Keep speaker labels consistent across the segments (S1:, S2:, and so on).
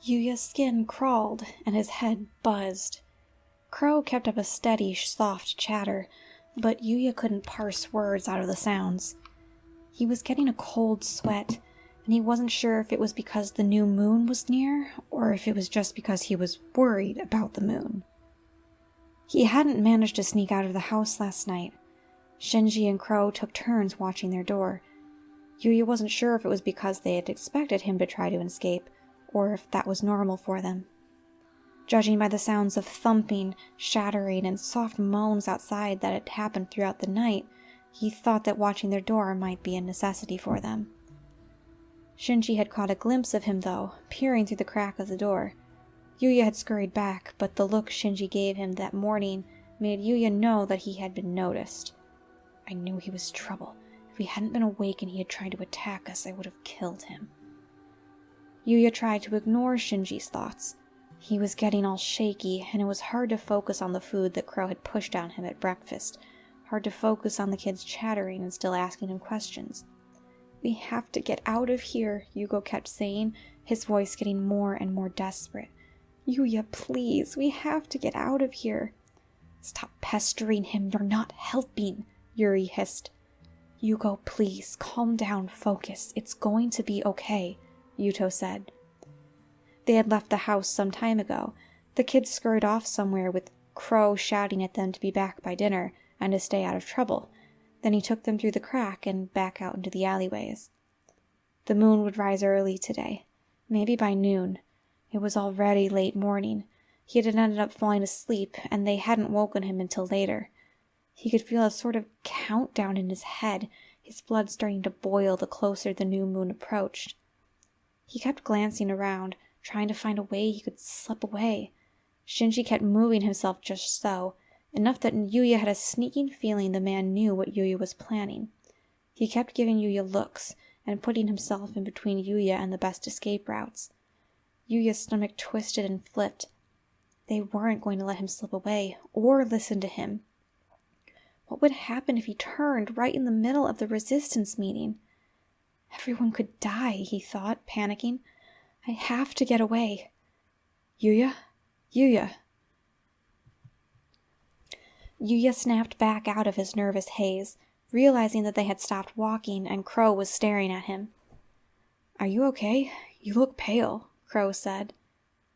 S1: Yuya's skin crawled and his head buzzed. Crow kept up a steady, soft chatter, but Yuya couldn't parse words out of the sounds. He was getting a cold sweat, and he wasn't sure if it was because the new moon was near, or if it was just because he was worried about the moon. He hadn't managed to sneak out of the house last night. Shinji and Crow took turns watching their door. Yuya wasn't sure if it was because they had expected him to try to escape, or if that was normal for them. Judging by the sounds of thumping, shattering, and soft moans outside that had happened throughout the night, he thought that watching their door might be a necessity for them. Shinji had caught a glimpse of him, though, peering through the crack of the door. Yuya had scurried back, but the look Shinji gave him that morning made Yuya know that he had been noticed. "I knew he was trouble. If he hadn't been awake and he had tried to attack us, I would have killed him." Yuya tried to ignore Shinji's thoughts. He was getting all shaky, and it was hard to focus on the food that Crow had pushed down him at breakfast, hard to focus on the kids chattering and still asking him questions. "We have to get out of here," Yugo kept saying, his voice getting more and more desperate. "Yuya, please, we have to get out of here." "Stop pestering him, you're not helping," Yuri hissed. "Yugo, please, calm down, focus. It's going to be okay," Yuto said. They had left the house some time ago. The kids scurried off somewhere with Crow shouting at them to be back by dinner and to stay out of trouble. Then he took them through the crack and back out into the alleyways. The moon would rise early today, maybe by noon. It was already late morning. He had ended up falling asleep, and they hadn't woken him until later. He could feel a sort of countdown in his head, his blood starting to boil the closer the new moon approached. He kept glancing around, trying to find a way he could slip away. Shinji kept moving himself just so, enough that Yuya had a sneaking feeling the man knew what Yuya was planning. He kept giving Yuya looks, and putting himself in between Yuya and the best escape routes. Yuya's stomach twisted and flipped. They weren't going to let him slip away, or listen to him. What would happen if he turned right in the middle of the resistance meeting? Everyone could die, he thought, panicking. I have to get away. Yuya? Yuya. Yuya snapped back out of his nervous haze, realizing that they had stopped walking and Crow was staring at him. Are you okay? You look pale, Crow said.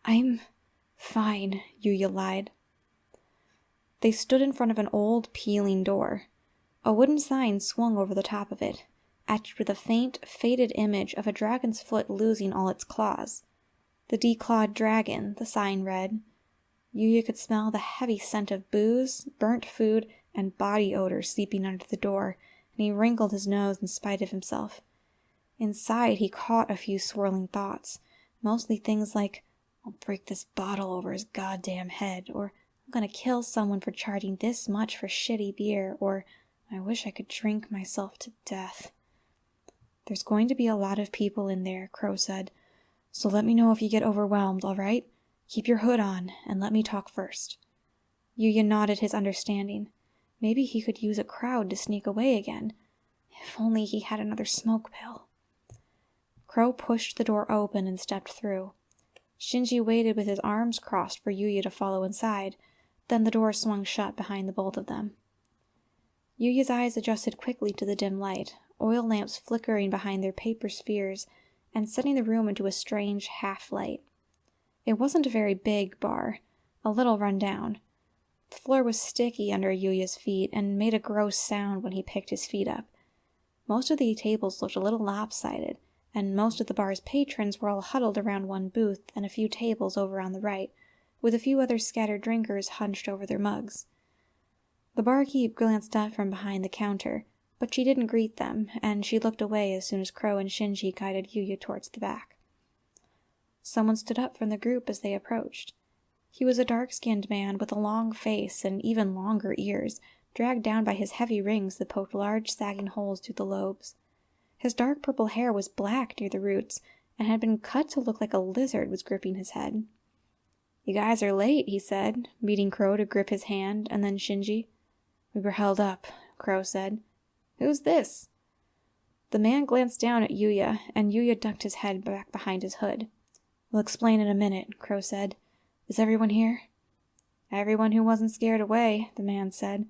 S1: I'm fine, Yuya lied. They stood in front of an old, peeling door. A wooden sign swung over the top of it, etched with a faint, faded image of a dragon's foot losing all its claws. The declawed dragon, the sign read. Yuya could smell the heavy scent of booze, burnt food, and body odor seeping under the door, and he wrinkled his nose in spite of himself. Inside, he caught a few swirling thoughts, mostly things like, I'll break this bottle over his goddamn head, or I'm gonna kill someone for charging this much for shitty beer, or I wish I could drink myself to death. There's going to be a lot of people in there, Crow said, so let me know if you get overwhelmed, all right? Keep your hood on, and let me talk first. Yuya nodded his understanding. Maybe he could use a crowd to sneak away again. If only he had another smoke pill. Crow pushed the door open and stepped through. Shinji waited with his arms crossed for Yuya to follow inside. Then the door swung shut behind the both of them. Yuya's eyes adjusted quickly to the dim light, oil lamps flickering behind their paper spheres and setting the room into a strange half-light. It wasn't a very big bar, a little run down. The floor was sticky under Yuya's feet and made a gross sound when he picked his feet up. Most of the tables looked a little lopsided, and most of the bar's patrons were all huddled around one booth and a few tables over on the right, with a few other scattered drinkers hunched over their mugs. The barkeep glanced up from behind the counter, but she didn't greet them, and she looked away as soon as Crow and Shinji guided Yuya towards the back. Someone stood up from the group as they approached. He was a dark-skinned man with a long face and even longer ears, dragged down by his heavy rings that poked large sagging holes through the lobes. His dark purple hair was black near the roots, and had been cut to look like a lizard was gripping his head. You guys are late, he said, meeting Crow to grip his hand, and then Shinji. We were held up, Crow said. Who's this? The man glanced down at Yuya, and Yuya ducked his head back behind his hood. "We'll explain in a minute," Crow said. "Is everyone here?" "Everyone who wasn't scared away," the man said.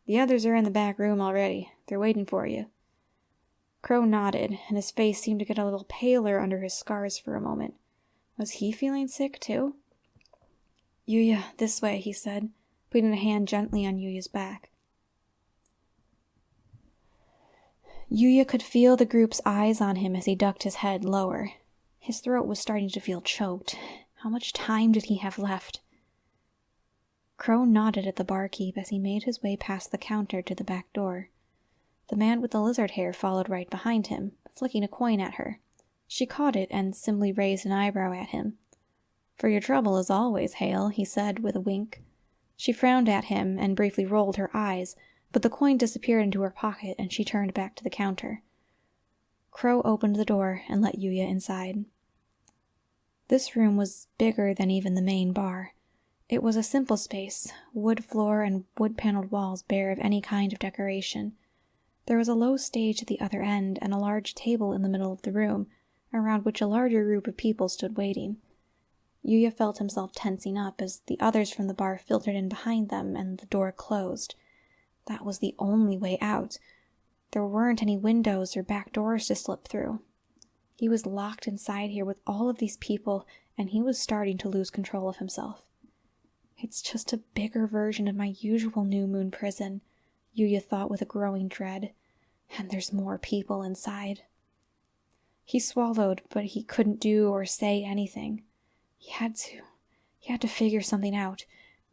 S1: "The others are in the back room already. They're waiting for you." Crow nodded, and his face seemed to get a little paler under his scars for a moment. Was he feeling sick, too? "Yuya, this way," he said, putting a hand gently on Yuya's back. Yuya could feel the group's eyes on him as he ducked his head lower. His throat was starting to feel choked. How much time did he have left? Crow nodded at the barkeep as he made his way past the counter to the back door. The man with the lizard hair followed right behind him, flicking a coin at her. She caught it and simply raised an eyebrow at him. "For your trouble as always, Hale," he said with a wink. She frowned at him and briefly rolled her eyes, but the coin disappeared into her pocket and she turned back to the counter. Crow opened the door and let Yuya inside. This room was bigger than even the main bar. It was a simple space, wood floor and wood-paneled walls bare of any kind of decoration. There was a low stage at the other end and a large table in the middle of the room, around which a larger group of people stood waiting. Yuya felt himself tensing up as the others from the bar filtered in behind them and the door closed. That was the only way out. There weren't any windows or back doors to slip through. He was locked inside here with all of these people, and he was starting to lose control of himself. It's just a bigger version of my usual New Moon prison, Yuya thought with a growing dread. And there's more people inside. He swallowed, but he couldn't do or say anything. He had to figure something out.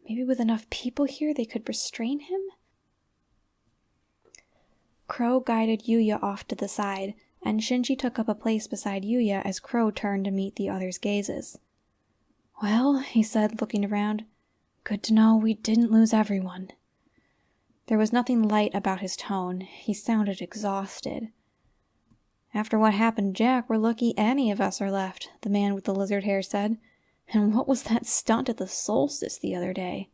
S1: Maybe with enough people here they could restrain him? Crow guided Yuya off to the side, and Shinji took up a place beside Yuya as Crow turned to meet the others' gazes. "Well," he said, looking around, "good to know we didn't lose everyone." There was nothing light about his tone. He sounded exhausted. "After what happened to Jack, we're lucky any of us are left," the man with the lizard hair said. "And what was that stunt at the solstice the other day?"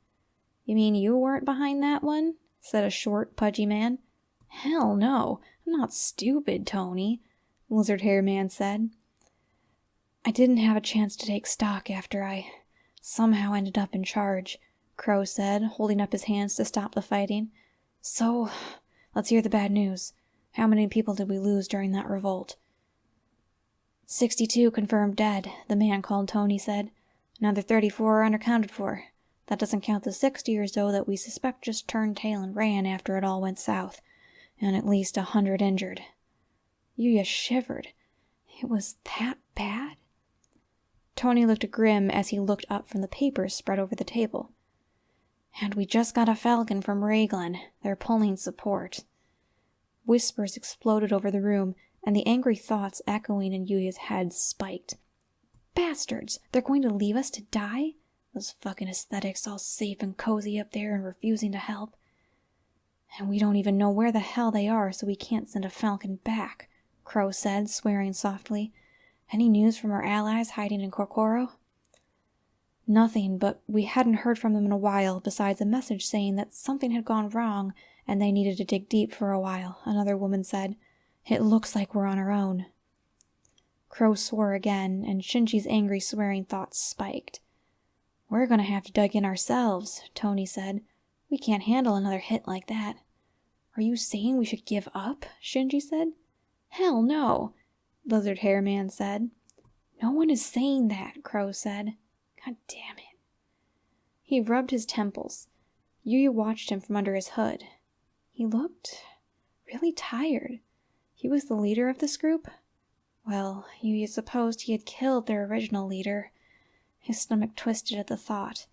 S1: "You mean you weren't behind that one?" said a short, pudgy man. "Hell no, I'm not stupid, Tony," the lizard hair man said. "I didn't have a chance to take stock after I somehow ended up in charge," Crow said, holding up his hands to stop the fighting. "So, let's hear the bad news. How many people did we lose during that revolt?" 62 confirmed dead, the man called Tony said. "Another 34 are unaccounted for. That doesn't count the 60 or so that we suspect just turned tail and ran after it all went south. And at least 100 injured." Yuya shivered. It was that bad? Tony looked grim as he looked up from the papers spread over the table. "And we just got a Falcon from Raglan. They're pulling support." Whispers exploded over the room, and the angry thoughts echoing in Yuya's head spiked. "Bastards! They're going to leave us to die? Those fucking aesthetics all safe and cozy up there and refusing to help. And we don't even know where the hell they are, so we can't send a Falcon back," Crow said, swearing softly. "Any news from our allies hiding in Korkoro?" "Nothing, but we hadn't heard from them in a while, besides a message saying that something had gone wrong and they needed to dig deep for a while," another woman said. "It looks like we're on our own." Crow swore again, and Shinji's angry swearing thoughts spiked. "We're gonna have to dig in ourselves," Tony said. "We can't handle another hit like that." "Are you saying we should give up?" Shinji said. "Hell no," Lizard Hair Man said. "No one is saying that," Crow said. "God damn it." He rubbed his temples. Yuya watched him from under his hood. He looked really tired. He was the leader of this group? Well, Yuya supposed he had killed their original leader. His stomach twisted at the thought.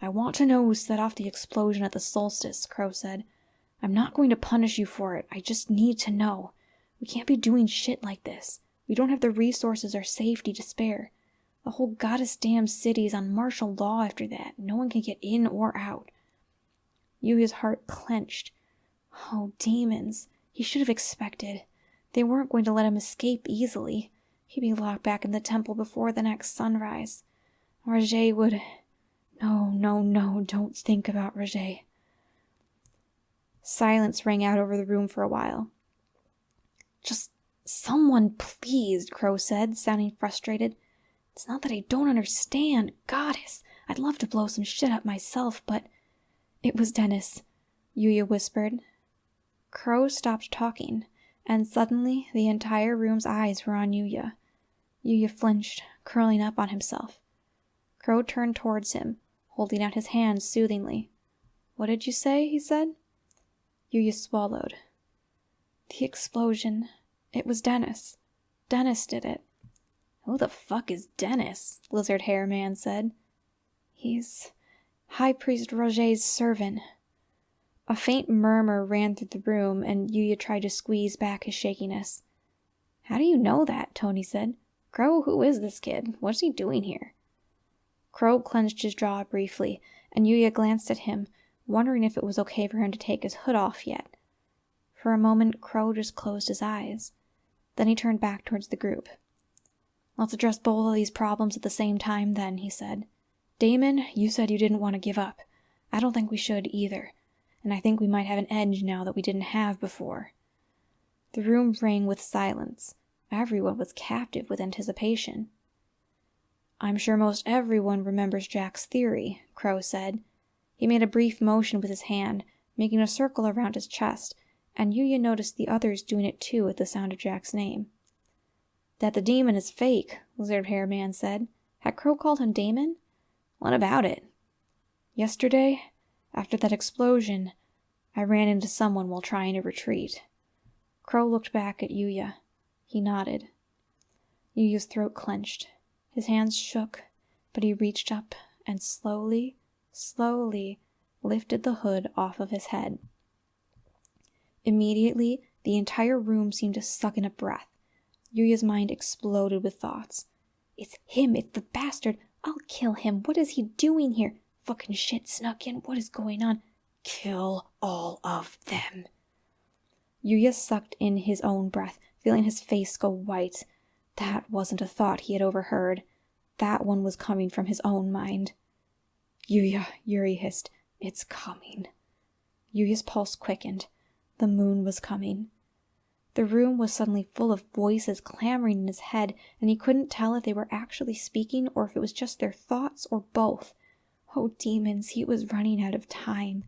S1: "I want to know who set off the explosion at the solstice," Crow said. "I'm not going to punish you for it. I just need to know. We can't be doing shit like this. We don't have the resources or safety to spare. The whole goddess damn city is on martial law after that. No one can get in or out." Yuya's heart clenched. Oh, demons. He should have expected. They weren't going to let him escape easily. He'd be locked back in the temple before the next sunrise. Roger would... No, don't think about Roger. Silence rang out over the room for a while. "Just someone, please," Crow said, sounding frustrated. It's not that I don't understand. Goddess, I'd love to blow some shit up myself, but... It was Dennis, Yuya whispered. Crow stopped talking, and suddenly the entire room's eyes were on Yuya. Yuya flinched, curling up on himself. Crow turned towards him, holding out his hand soothingly. "What did you say?" he said. Yuya swallowed. "The explosion. It was Dennis. Dennis did it." "Who the fuck is Dennis?" Lizard Hair Man said. "He's High Priest Roger's servant." A faint murmur ran through the room, and Yuya tried to squeeze back his shakiness. "How do you know that?" Tony said. "Crow, who is this kid? What's he doing here?" Crow clenched his jaw briefly, and Yuya glanced at him, wondering if it was okay for him to take his hood off yet. For a moment, Crow just closed his eyes. Then he turned back towards the group. "Let's address both of these problems at the same time, then," he said. "Damon, you said you didn't want to give up. I don't think we should either. And I think we might have an edge now that we didn't have before." The room rang with silence. Everyone was captive with anticipation. "I'm sure most everyone remembers Jack's theory," Crow said. He made a brief motion with his hand, making a circle around his chest, and Yuya noticed the others doing it too at the sound of Jack's name. "That the demon is fake," Lizard Hair Man said. Had Crow called him Damon? "What about it?" "Yesterday, after that explosion, I ran into someone while trying to retreat." Crow looked back at Yuya. He nodded. Yuya's throat clenched. His hands shook, but he reached up and slowly lifted the hood off of his head. Immediately, the entire room seemed to suck in a breath. Yuya's mind exploded with thoughts. "It's him! It's the bastard! I'll kill him! What is he doing here? Fucking shit snuck in! What is going on? Kill all of them!" Yuya sucked in his own breath, feeling his face go white. That wasn't a thought he had overheard. That one was coming from his own mind. "Yuya," Yuri hissed, "it's coming." Yuya's pulse quickened. The moon was coming. The room was suddenly full of voices clamoring in his head, and he couldn't tell if they were actually speaking or if it was just their thoughts or both. Oh, demons, he was running out of time.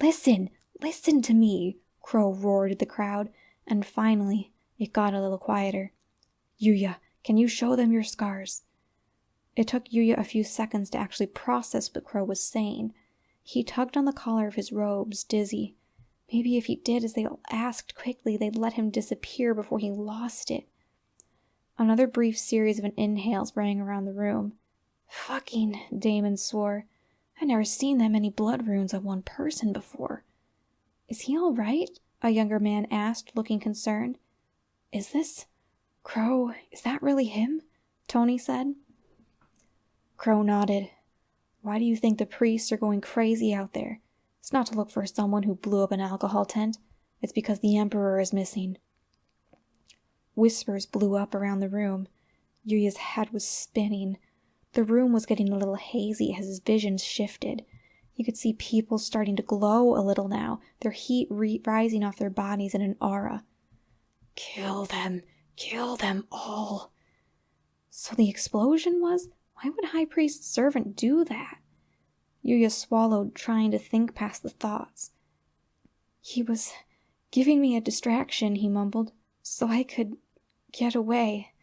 S1: "Listen! Listen to me!" Crow roared at the crowd, and finally it got a little quieter. "Yuya, can you show them your scars?" It took Yuya a few seconds to actually process what Crow was saying. He tugged on the collar of his robes, dizzy. Maybe if he did as they all asked quickly, they'd let him disappear before he lost it. Another brief series of inhales rang around the room. "Fucking," Damon swore. "I'd never seen that many blood runes on one person before." "Is he all right?" a younger man asked, looking concerned. "Is this... Crow, is that really him?" Tony said. Crow nodded. "Why do you think the priests are going crazy out there? It's not to look for someone who blew up an alcohol tent. It's because the Emperor is missing." Whispers blew up around the room. Yuya's head was spinning. The room was getting a little hazy as his vision shifted. He could see people starting to glow a little now, their heat rising off their bodies in an aura. "Kill them! Kill them all!" So the explosion was? Why would High Priest's servant do that? Yuya swallowed, trying to think past the thoughts. "He was giving me a distraction," he mumbled, "so I could get away."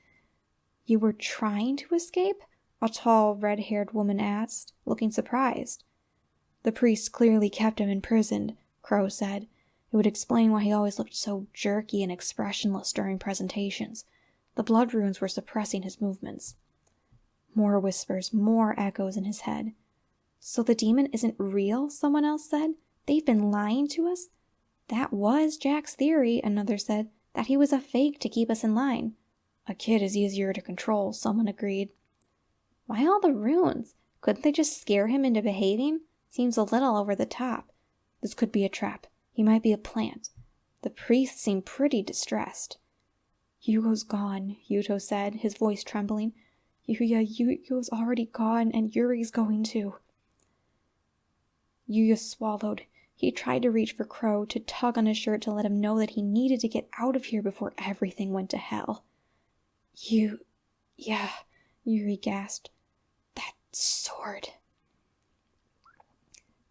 S1: "You were trying to escape?" a tall, red-haired woman asked, looking surprised. "The priest clearly kept him imprisoned," Crow said. It would explain why he always looked so jerky and expressionless during presentations. The blood runes were suppressing his movements. More whispers, more echoes in his head. "So the demon isn't real," someone else said. "They've been lying to us?" "That was Jack's theory," another said, "that he was a fake to keep us in line." "A kid is easier to control," someone agreed. "Why all the runes? Couldn't they just scare him into behaving? Seems a little over the top. This could be a trap. He might be a plant." The priest seemed pretty distressed. "Hugo's gone," Yuto said, his voice trembling. Hugo's already gone, and Yuri's going too." Yuya swallowed. He tried to reach for Crow, to tug on his shirt to let him know that he needed to get out of here before everything went to hell. Yeah, Yuri gasped. That sword.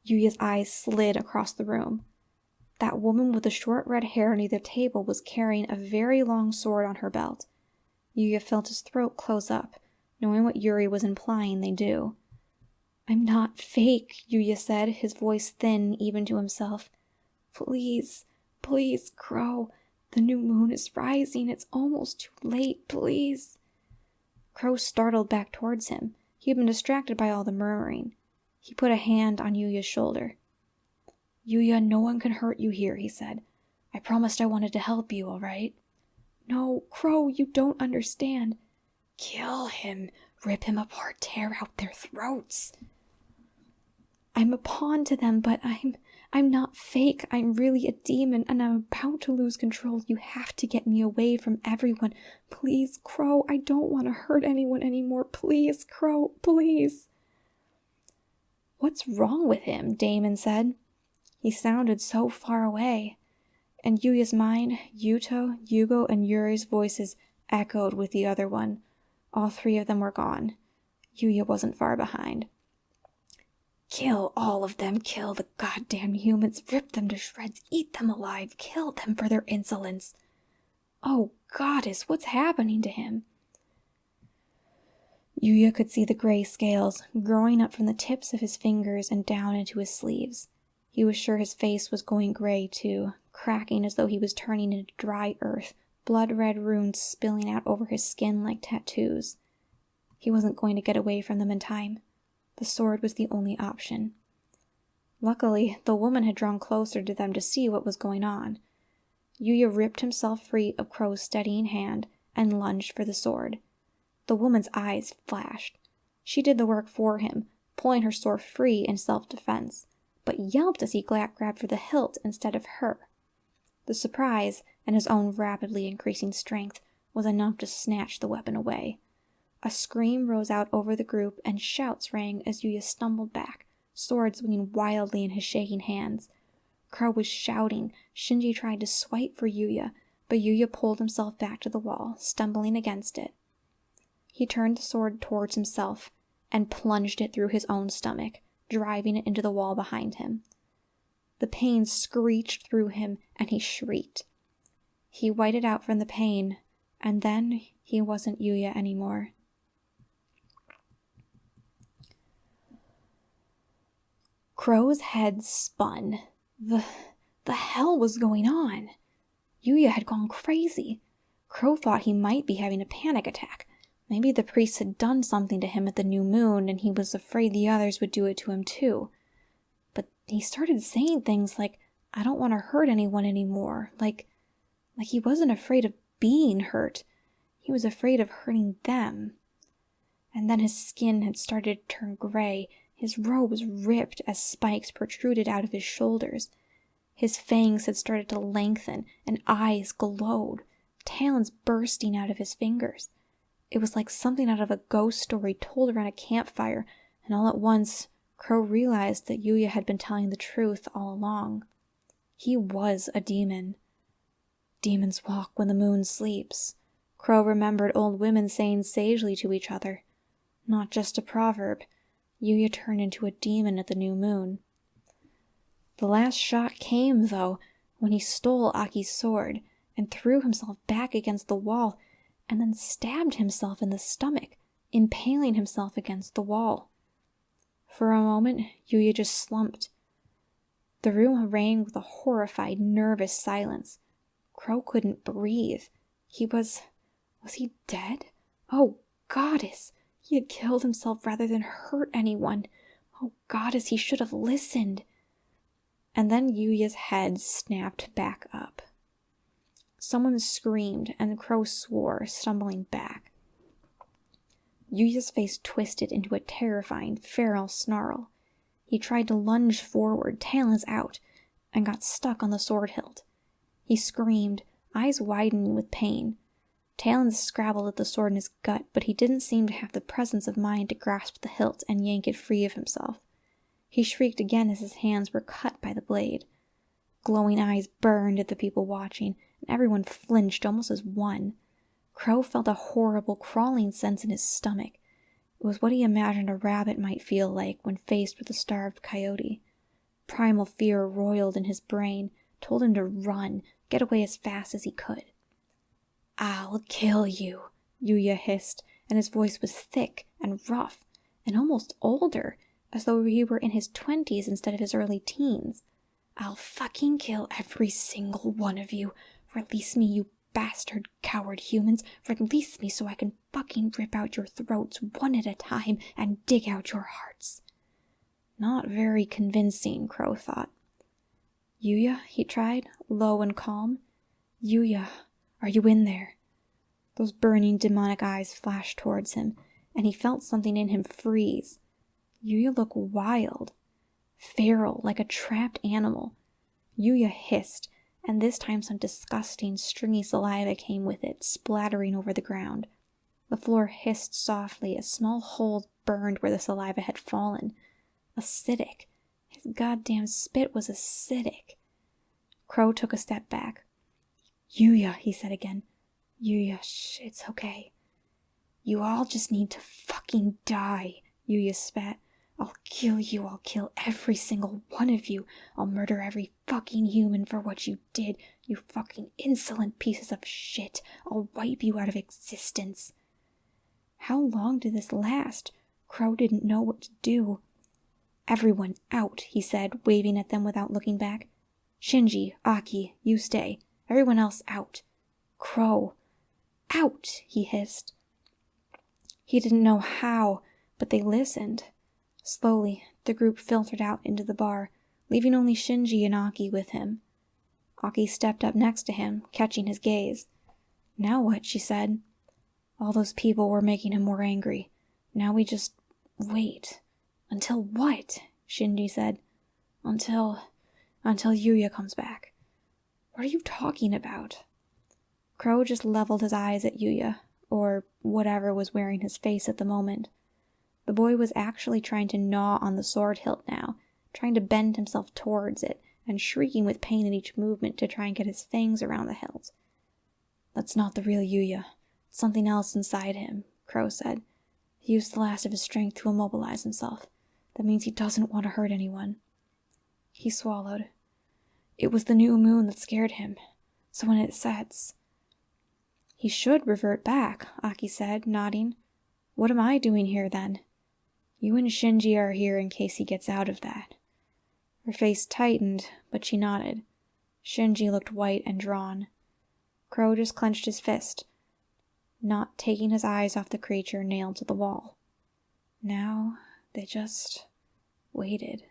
S1: Yuya's eyes slid across the room. That woman with the short red hair near the table was carrying a very long sword on her belt. Yuya felt his throat close up, knowing what Yuri was implying they do. I'm not fake, Yuya said, his voice thin even to himself. Please, please, Crow. The new moon is rising. It's almost too late, please. Crow startled back towards him. He had been distracted by all the murmuring. He put a hand on Yuya's shoulder. Yuya, no one can hurt you here, he said. I promised I wanted to help you, all right? No, Crow, you don't understand. Kill him. Rip him apart. Tear out their throats. I'm a pawn to them, but I'm not fake. I'm really a demon, and I'm about to lose control. You have to get me away from everyone. Please, Crow, I don't want to hurt anyone anymore. Please, Crow, please. What's wrong with him? Damon said. He sounded so far away. In Yuya's mind, Yuto, Yugo, and Yuri's voices echoed with the other one. All three of them were gone. Yuya wasn't far behind. Kill all of them. Kill the goddamn humans. Rip them to shreds. Eat them alive. Kill them for their insolence. Oh, goddess, what's happening to him? Yuya could see the gray scales growing up from the tips of his fingers and down into his sleeves. He was sure his face was going gray, too, cracking as though he was turning into dry earth, blood-red runes spilling out over his skin like tattoos. He wasn't going to get away from them in time. The sword was the only option. Luckily, the woman had drawn closer to them to see what was going on. Yuya ripped himself free of Crow's steadying hand and lunged for the sword. The woman's eyes flashed. She did the work for him, pulling her sword free in self-defense, but yelped as he grabbed for the hilt instead of her. The surprise, and his own rapidly increasing strength, was enough to snatch the weapon away. A scream rose out over the group, and shouts rang as Yuya stumbled back, sword swinging wildly in his shaking hands. Crow was shouting. Shinji tried to swipe for Yuya, but Yuya pulled himself back to the wall, stumbling against it. He turned the sword towards himself and plunged it through his own stomach, driving it into the wall behind him. The pain screeched through him, and he shrieked. He whited out from the pain, and then he wasn't Yuya anymore. Crow's head spun. The hell was going on? Yuya had gone crazy. Crow thought he might be having a panic attack. Maybe the priest had done something to him at the new moon, and he was afraid the others would do it to him too. But he started saying things like, I don't want to hurt anyone anymore. Like he wasn't afraid of being hurt. He was afraid of hurting them. And then his skin had started to turn gray. His robe was ripped as spikes protruded out of his shoulders. His fangs had started to lengthen, and eyes glowed, talons bursting out of his fingers. It was like something out of a ghost story told around a campfire, and all at once, Crow realized that Yuya had been telling the truth all along. He was a demon. Demons walk when the moon sleeps. Crow remembered old women saying sagely to each other. Not just a proverb. Yuya turned into a demon at the new moon. The last shot came, though, when he stole Aki's sword and threw himself back against the wall, and then stabbed himself in the stomach, impaling himself against the wall. For a moment, Yuya just slumped. The room rang with a horrified, nervous silence. Crow couldn't breathe. Was he dead? Oh, goddess! He had killed himself rather than hurt anyone. Oh, goddess, he should have listened. And then Yuya's head snapped back up. Someone screamed, and Crow swore, stumbling back. Yuya's face twisted into a terrifying, feral snarl. He tried to lunge forward, talons out, and got stuck on the sword hilt. He screamed, eyes widening with pain. Talons scrabbled at the sword in his gut, but he didn't seem to have the presence of mind to grasp the hilt and yank it free of himself. He shrieked again as his hands were cut by the blade. Glowing eyes burned at the people watching, and everyone flinched almost as one. Crow felt a horrible crawling sense in his stomach. It was what he imagined a rabbit might feel like when faced with a starved coyote. Primal fear roiled in his brain, told him to run, get away as fast as he could. "I'll kill you," Yuya hissed, and his voice was thick and rough, and almost older, as though he were in his 20s instead of his early teens. "I'll fucking kill every single one of you. Release me, you bastard coward humans. Release me so I can fucking rip out your throats one at a time and dig out your hearts." Not very convincing, Crow thought. "Yuya," he tried, low and calm. "Yuya, are you in there?" Those burning demonic eyes flashed towards him, and he felt something in him freeze. Yuya looked wild, feral, like a trapped animal. Yuya hissed, and this time some disgusting, stringy saliva came with it, splattering over the ground. The floor hissed softly as small holes burned where the saliva had fallen. Acidic. His goddamn spit was acidic. Crow took a step back. "Yuya," he said again. "Yuya, shh, it's okay." "You all just need to fucking die," Yuya spat. "I'll kill you, I'll kill every single one of you. I'll murder every fucking human for what you did, you fucking insolent pieces of shit. I'll wipe you out of existence." How long did this last? Crow didn't know what to do. "Everyone out," he said, waving at them without looking back. "Shinji, Aki, you stay. Everyone else out." "Crow." "Out," he hissed. He didn't know how, but they listened. Slowly, the group filtered out into the bar, leaving only Shinji and Aki with him. Aki stepped up next to him, catching his gaze. "Now what?" she said. "All those people were making him more angry. Now we just wait." "Until what?" Shinji said. Until Yuya comes back." "What are you talking about?" Crow just leveled his eyes at Yuya, or whatever was wearing his face at the moment. The boy was actually trying to gnaw on the sword hilt now, trying to bend himself towards it, and shrieking with pain at each movement to try and get his fangs around the hilt. "That's not the real Yuya. It's something else inside him," Crow said. "He used the last of his strength to immobilize himself. That means he doesn't want to hurt anyone." He swallowed. "It was the new moon that scared him. So when it sets—" "He should revert back," Aki said, nodding. "What am I doing here, then?" "You and Shinji are here in case he gets out of that." Her face tightened, but she nodded. Shinji looked white and drawn. Crow just clenched his fist, not taking his eyes off the creature nailed to the wall. Now they just waited.